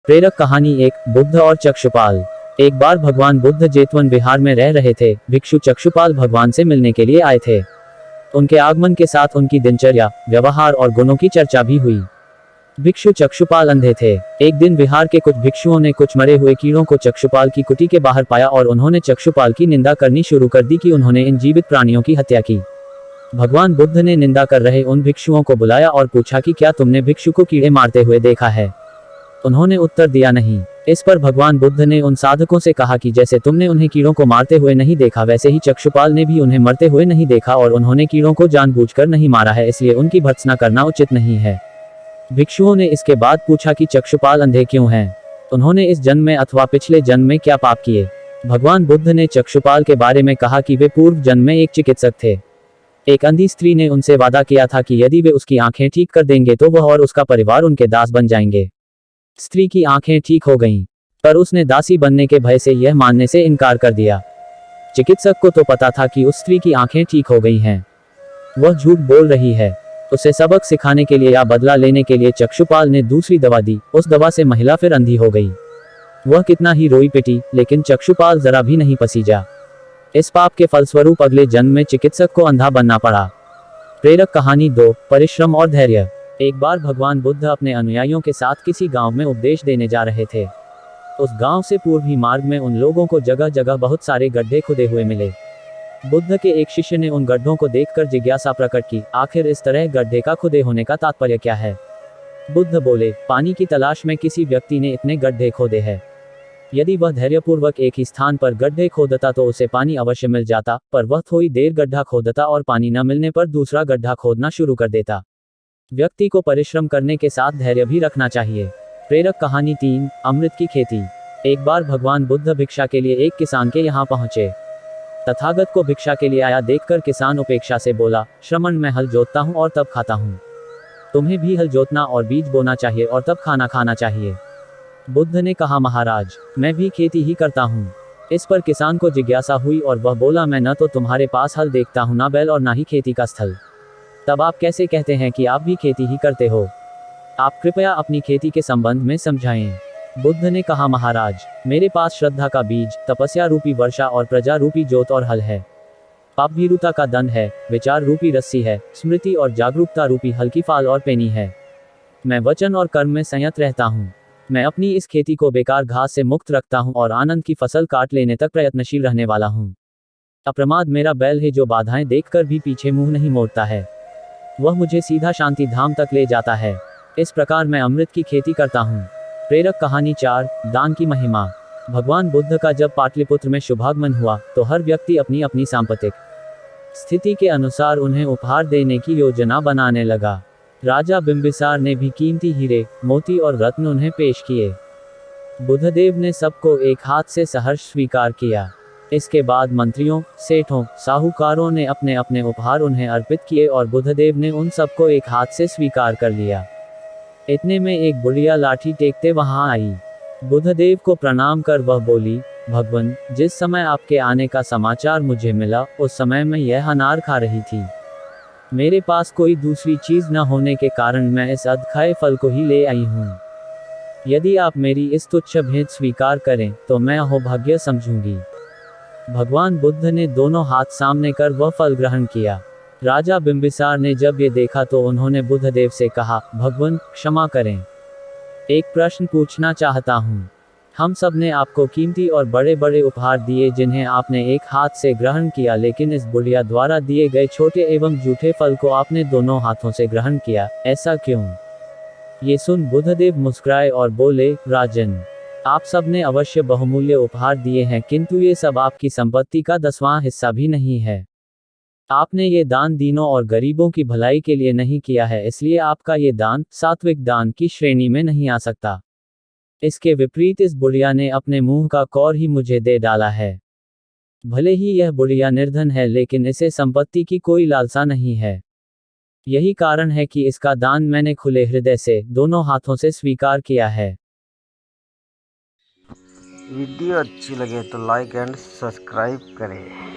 प्रेरक कहानी एक, बुद्ध और चक्षुपाल। एक बार भगवान बुद्ध जेतवन विहार में रह रहे थे। भिक्षु चक्षुपाल भगवान से मिलने के लिए आए थे। उनके आगमन के साथ उनकी दिनचर्या, व्यवहार और गुणों की चर्चा भी हुई। भिक्षु चक्षुपाल अंधे थे। एक दिन विहार के कुछ भिक्षुओं ने कुछ मरे हुए कीड़ों को चक्षुपाल की कुटी के बाहर पाया और उन्होंने चक्षुपाल की निंदा करनी शुरू कर दी कि उन्होंने इन जीवित प्राणियों की हत्या की। भगवान बुद्ध ने निंदा कर रहे उन भिक्षुओं को बुलाया और पूछा कि क्या तुमने भिक्षु को कीड़े मारते हुए देखा है। उन्होंने उत्तर दिया नहीं। इस पर भगवान बुद्ध ने उन साधकों से कहा कि जैसे तुमने उन्हें कीड़ों को मारते हुए नहीं देखा, वैसे ही चक्षुपाल ने भी उन्हें मरते हुए नहीं देखा और उन्होंने कीड़ों को जानबूझकर नहीं मारा है, इसलिए उनकी भर्त्सना करना उचित नहीं है। भिक्षुओं ने इसके बाद पूछा कि चक्षुपाल अंधे क्यों हैं? उन्होंने इस जन्म में अथवा पिछले जन्म में क्या पाप किए? भगवान बुद्ध ने चक्षुपाल के बारे में कहा कि वे पूर्व जन्म में एक चिकित्सक थे। एक अंधी स्त्री ने उनसे वादा किया था कि यदि वे उसकी आंखें ठीक कर देंगे तो वह और उसका परिवार उनके दास बन जाएंगे। स्त्री की आंखें ठीक हो गईं, पर उसने दासी बनने के भय से यह मानने से इनकार कर दिया। चिकित्सक को तो पता था कि उस स्त्री की आंखें ठीक हो गई हैं। वह झूठ बोल रही है। उसे सबक सिखाने के लिए या बदला लेने के लिए चक्षुपाल ने दूसरी दवा दी। उस दवा से महिला फिर अंधी हो गई। वह कितना ही रोई पिटी, लेकिन चक्षुपाल जरा भी नहीं पसीजा। इस पाप के फलस्वरूप अगले जन्म में चिकित्सक को अंधा बनना पड़ा। प्रेरक कहानी 2, परिश्रम और धैर्य। एक बार भगवान बुद्ध अपने अनुयायियों के साथ किसी गांव में उपदेश देने जा रहे थे। उस गांव से पूर्व ही मार्ग में उन लोगों को जगह जगह बहुत सारे गड्ढे खुदे हुए मिले। बुद्ध के एक शिष्य ने उन गड्ढों को देखकर जिज्ञासा प्रकट की, आखिर इस तरह गड्ढे का खुदे होने का तात्पर्य क्या है? बुद्ध बोले, पानी की तलाश में किसी व्यक्ति ने इतने गड्ढे खोदे हैं। यदि वह धैर्यपूर्वक एक ही स्थान पर गड्ढे खोदता तो उसे पानी अवश्य मिल जाता, पर वह थोड़ी देर गड्ढा खोदता और पानी न मिलने पर दूसरा गड्ढा खोदना शुरू कर देता। व्यक्ति को परिश्रम करने के साथ धैर्य भी रखना चाहिए। प्रेरक कहानी 3, अमृत की खेती। एक बार भगवान बुद्ध भिक्षा के लिए एक किसान के यहाँ पहुंचे। तथागत को भिक्षा के लिए आया देखकर किसान उपेक्षा से बोला, श्रमण, मैं हल जोतता हूँ और तब खाता हूँ। तुम्हें भी हल जोतना और बीज बोना चाहिए और तब खाना खाना चाहिए। बुद्ध ने कहा, महाराज, मैं भी खेती ही करता हूँ। इस पर किसान को जिज्ञासा हुई और वह बोला, मैं न तो तुम्हारे पास हल देखता हूँ, ना बैल और ना ही खेती का स्थल। तब आप कैसे कहते हैं कि आप भी खेती ही करते हो? आप कृपया अपनी खेती के संबंध में समझाएं। बुद्ध ने कहा, महाराज, मेरे पास श्रद्धा का बीज, तपस्या रूपी वर्षा और प्रजा रूपी जोत और हल है। पाप भीरुता का दंड है, विचार रूपी रस्सी है, स्मृति और जागरूकता रूपी हल्की फाल और पेनी है। मैं वचन और कर्म में संयत रहता हूँ। मैं अपनी इस खेती को बेकार घास से मुक्त रखता हूँ और आनंद की फसल काट लेने तक प्रयत्नशील रहने वाला हूँ। अप्रमाद मेरा बैल है जो बाधाएं देखकर भी पीछे मुंह नहीं मोड़ता है। वह मुझे सीधा शांति धाम तक ले जाता है। इस प्रकार मैं अमृत की खेती करता हूँ। प्रेरक कहानी 4, दान की महिमा। भगवान बुद्ध का जब पाटलिपुत्र में शुभागमन हुआ तो हर व्यक्ति अपनी अपनी सांपत्तिक स्थिति के अनुसार उन्हें उपहार देने की योजना बनाने लगा। राजा बिंबिसार ने भी कीमती हीरे, मोती और रत्न उन्हें पेश किए। बुद्धदेव ने सबको एक हाथ से सहर्ष स्वीकार किया। इसके बाद मंत्रियों, सेठों, साहूकारों ने अपने अपने उपहार उन्हें अर्पित किए और बुद्धदेव ने उन सबको एक हाथ से स्वीकार कर लिया। इतने में एक बुढ़िया लाठी टेकते वहां आई। बुद्धदेव को प्रणाम कर वह बोली, भगवान, जिस समय आपके आने का समाचार मुझे मिला, उस समय मैं यह अनार खा रही थी। मेरे पास कोई दूसरी चीज न होने के कारण मैं इस अधखाए फल को ही ले आई हूँ। यदि आप मेरी इस तुच्छ भेंट स्वीकार करें तो मैं अहोभाग्य समझूंगी। भगवान बुद्ध ने दोनों हाथ सामने कर वह फल ग्रहण किया। राजा बिंबिसार ने जब ये देखा तो उन्होंने बुद्धदेव से कहा, भगवान, क्षमा करें, एक प्रश्न पूछना चाहता हूँ। हम सब ने आपको कीमती और बड़े बड़े उपहार दिए जिन्हें आपने एक हाथ से ग्रहण किया, लेकिन इस बुढ़िया द्वारा दिए गए छोटे एवं जूठे फल को आपने दोनों हाथों से ग्रहण किया, ऐसा क्यों? ये सुन बुद्धदेव मुस्कुराए और बोले, राजन, आप सब ने अवश्य बहुमूल्य उपहार दिए हैं, किंतु ये सब आपकी संपत्ति का 10वां हिस्सा भी नहीं है। आपने ये दान दीनों और गरीबों की भलाई के लिए नहीं किया है, इसलिए आपका ये दान सात्विक दान की श्रेणी में नहीं आ सकता। इसके विपरीत इस बुढ़िया ने अपने मुंह का कौर ही मुझे दे डाला है। भले ही यह बुढ़िया निर्धन है, लेकिन इसे संपत्ति की कोई लालसा नहीं है। यही कारण है कि इसका दान मैंने खुले हृदय से, दोनों हाथों से स्वीकार किया है। वीडियो अच्छी लगे तो लाइक एंड सब्सक्राइब करें।